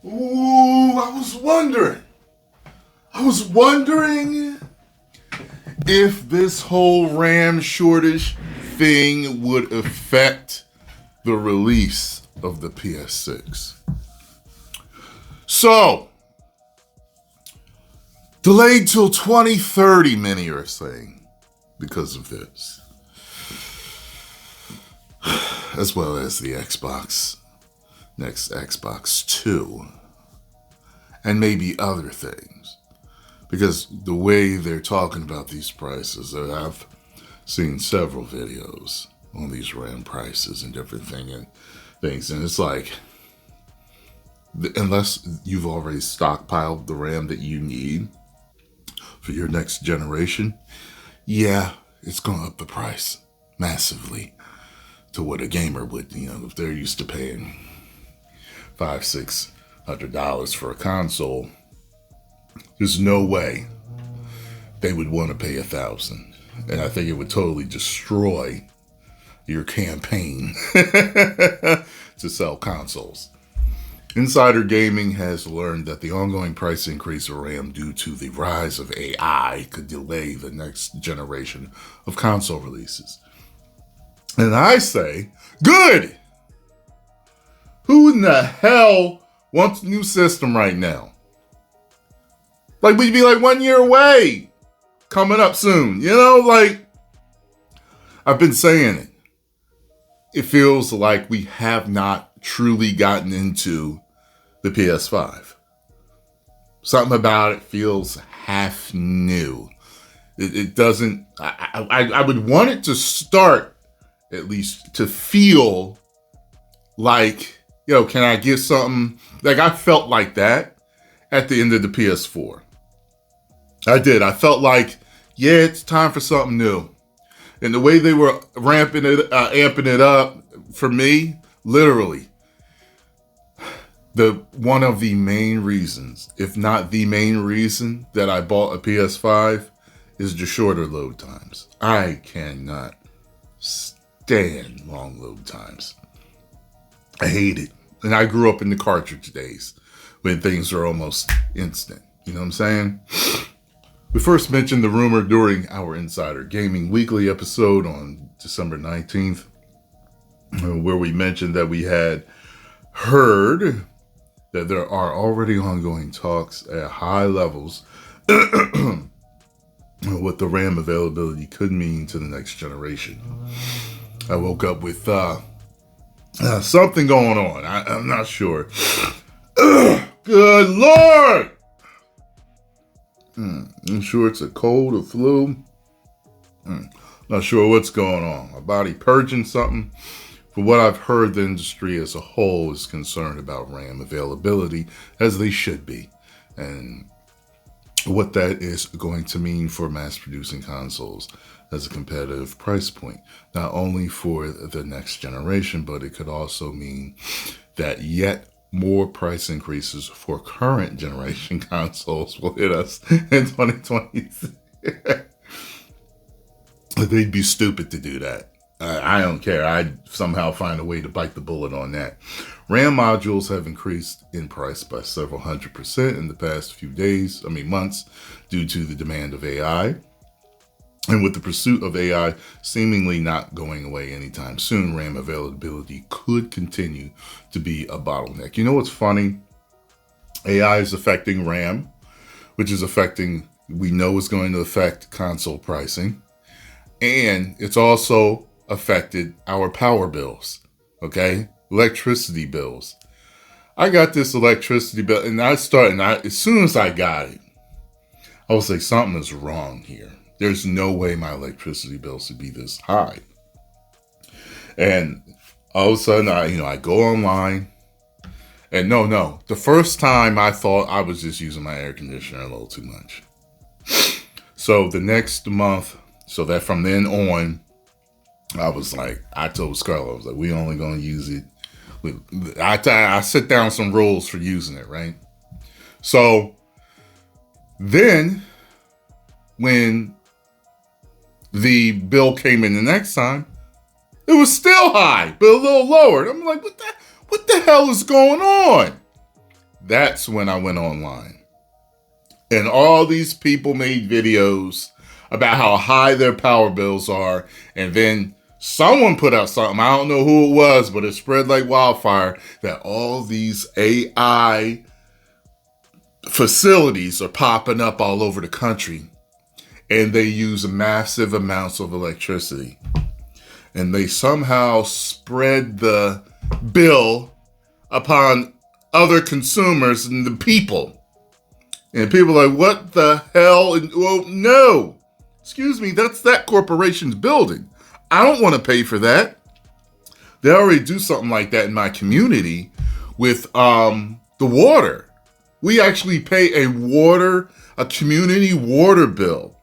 Ooh, I was wondering if this whole RAM shortage thing would affect the release of the PS6. So, delayed till 2030, many are saying, because of this. As well as the next Xbox 2, and maybe other things. Because the way they're talking about these prices, I've seen several videos on these RAM prices and different things, and it's like, unless you've already stockpiled the RAM that you need for your next generation, yeah, it's going to up the price massively to what a gamer would, if they're used to paying $500-$600 for a console. There's no way they would want to pay $1,000, and I think it would totally destroy your campaign to sell consoles. Insider Gaming has learned that the ongoing price increase of RAM due to the rise of AI could delay the next generation of console releases. And I say, good! Who in the hell wants a new system right now? Like, we'd be like 1 year away, coming up soon. I've been saying it. It feels like we have not truly gotten into the PS5. Something about it feels half new. It doesn't, I would want it to start, at least, to feel like, can I get something? Like, I felt like that at the end of the PS4. I did. I felt like, yeah, it's time for something new. And the way they were amping it up, for me, literally, one of the main reasons, if not the main reason, that I bought a PS5 is the shorter load times. I cannot stand long load times. I hate it. And I grew up in the cartridge days when things are almost instant. You know what I'm saying? We first mentioned the rumor during our Insider Gaming Weekly episode on December 19th, where we mentioned that we had heard that there are already ongoing talks at high levels what the RAM availability could mean to the next generation. I woke up with something going on. I'm not sure. Good Lord! I'm sure it's a cold or flu. Not sure what's going on. My body purging something. For what I've heard, the industry as a whole is concerned about RAM availability, as they should be, and what that is going to mean for mass-producing consoles as a competitive price point, not only for the next generation, but it could also mean that yet more price increases for current generation consoles will hit us in 2020. They'd be stupid to do that. I don't care. I'd somehow find a way to bite the bullet on that. RAM modules have increased in price by several 100% in the past months, due to the demand of AI. And with the pursuit of AI seemingly not going away anytime soon, RAM availability could continue to be a bottleneck. You know what's funny? AI is affecting RAM, which is we know is going to affect console pricing. And it's also affected our power bills, okay? Electricity bills. I got this electricity bill, and as soon as I got it, I was like, something is wrong here. There's no way my electricity bill should be this high. And all of a sudden, I go online, and no. The first time I thought I was just using my air conditioner a little too much. So the next month, so that from then on, I told Scarlett, I was like, we only going to use it. I set down some rules for using it, right? So then when the bill came in the next time, it was still high, but a little lower. I'm like, what the hell is going on? That's when I went online. And all these people made videos about how high their power bills are. And then someone put out something, I don't know who it was, but it spread like wildfire, that all these AI facilities are popping up all over the country. And they use massive amounts of electricity. And they somehow spread the bill upon other consumers and the people. And people are like, what the hell? And, well, no. Excuse me, that's that corporation's building. I don't want to pay for that. They already do something like that in my community with the water. We actually pay a community water bill.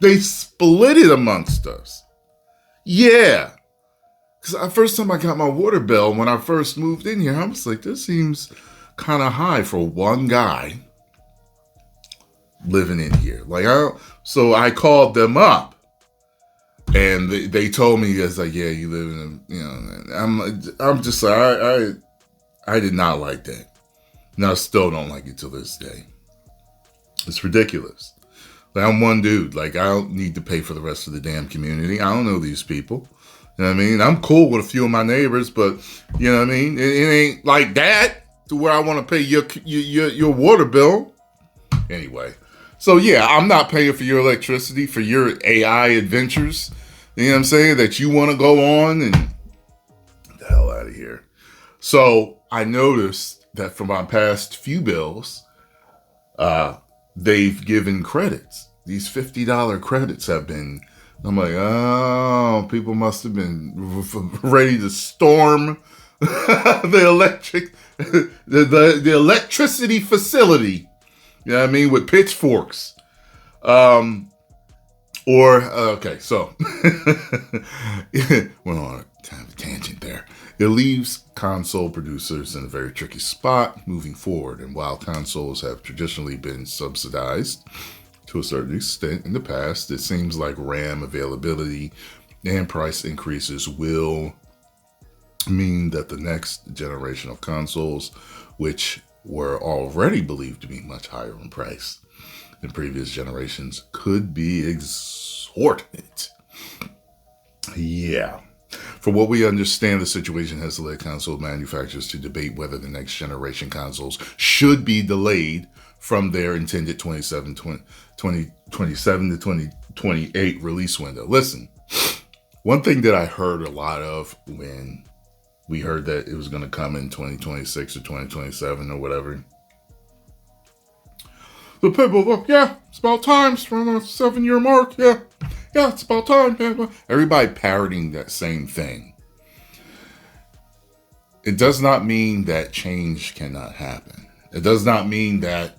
They split it amongst us. Yeah. Because the first time I got my water bill, when I first moved in here, I was like, this seems kind of high for one guy living in here. So I called them up, and they told me, it's like, yeah, you live in I'm just like, I did not like that. And I still don't like it till this day. It's ridiculous. Like, I'm one dude. Like, I don't need to pay for the rest of the damn community. I don't know these people. You know what I mean? I'm cool with a few of my neighbors, but you know what I mean? It ain't like that to where I want to pay your water bill. Anyway. So yeah, I'm not paying for your electricity, for your AI adventures. You know what I'm saying? That you want to go on, and get the hell out of here. So I noticed that for my past few bills, they've given credits. These $50 credits have been, I'm like, oh, people must have been ready to storm the electricity facility. You know what I mean? With pitchforks. Okay, so went on a kind of tangent there. It leaves console producers in a very tricky spot moving forward. And while consoles have traditionally been subsidized to a certain extent in the past, it seems like RAM availability and price increases will mean that the next generation of consoles, which were already believed to be much higher in price than previous generations, could be exorbitant. Yeah. For what we understand, the situation has led console manufacturers to debate whether the next generation consoles should be delayed from their intended 2027 to 2028 release window. Listen, one thing that I heard a lot of when we heard that it was going to come in 2026 or 2027 or whatever, the people look, yeah, it's about time. It's around a 7-year mark. Yeah, it's about time. Everybody parroting that same thing. It does not mean that change cannot happen. It does not mean that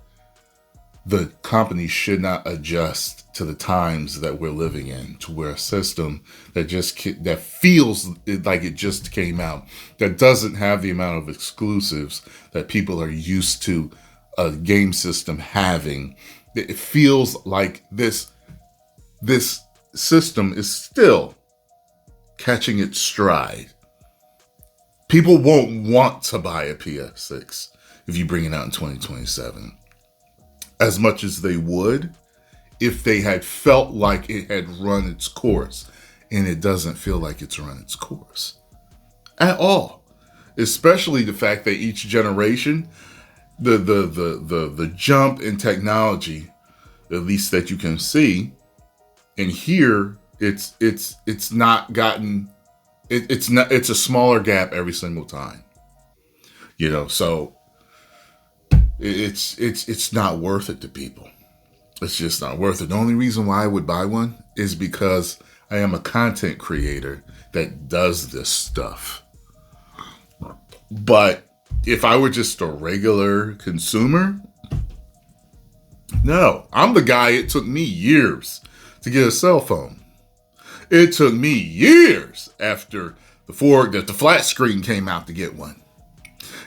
the company should not adjust to the times that we're living in, to where a system that feels like it just came out, that doesn't have the amount of exclusives that people are used to a game system having. It feels like this system is still catching its stride. People won't want to buy a PS6 if you bring it out in 2027 as much as they would if they had felt like it had run its course. And it doesn't feel like it's run its course at all. Especially the fact that each generation, the jump in technology, at least that you can see and hear, it's a smaller gap every single time. You know, so it's not worth it to people. It's just not worth it. The only reason why I would buy one is because I am a content creator that does this stuff. But if I were just a regular consumer, no. I'm the guy, it took me years to get a cell phone. It took me years after the flat screen came out to get one.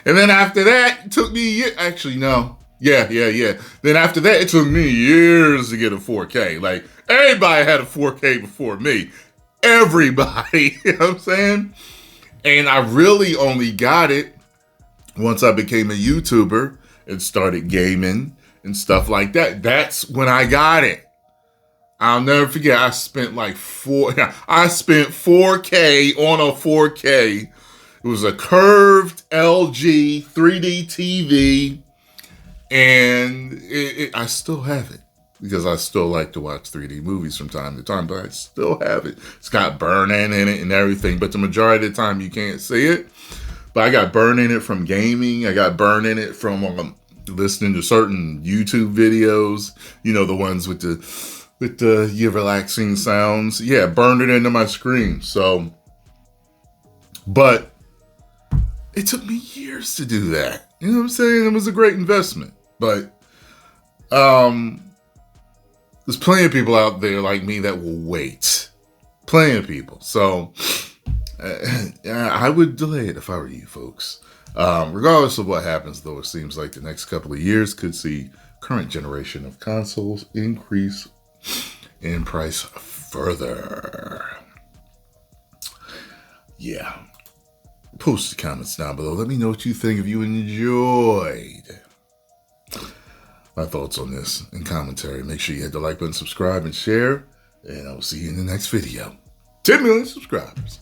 And then after that, it took me, actually, no. Yeah. Then after that, it took me years to get a 4K. Like, everybody had a 4K before me. Everybody, you know what I'm saying? And I really only got it once I became a YouTuber and started gaming and stuff like that. That's when I got it. I'll never forget. I spent like 4K on a 4K. It was a curved LG 3D TV, and I still have it because I still like to watch 3D movies from time to time, but I still have it. It's got burn-in in it and everything, but the majority of the time you can't see it. But I got burn in it from gaming. I got burn in it from listening to certain YouTube videos, you know, the ones with the relaxing sounds. Yeah, burned it into my screen. So, but it took me years to do that. You know what I'm saying? It was a great investment. But there's plenty of people out there like me that will wait. Plenty of people. So I would delay it if I were you folks. Regardless of what happens, though, it seems like the next couple of years could see current generation of consoles increase in price further. Yeah. Post the comments down below. Let me know what you think, if you enjoyed my thoughts on this and commentary. Make sure you hit the like button, subscribe, and share. And I will see you in the next video. 10 million subscribers.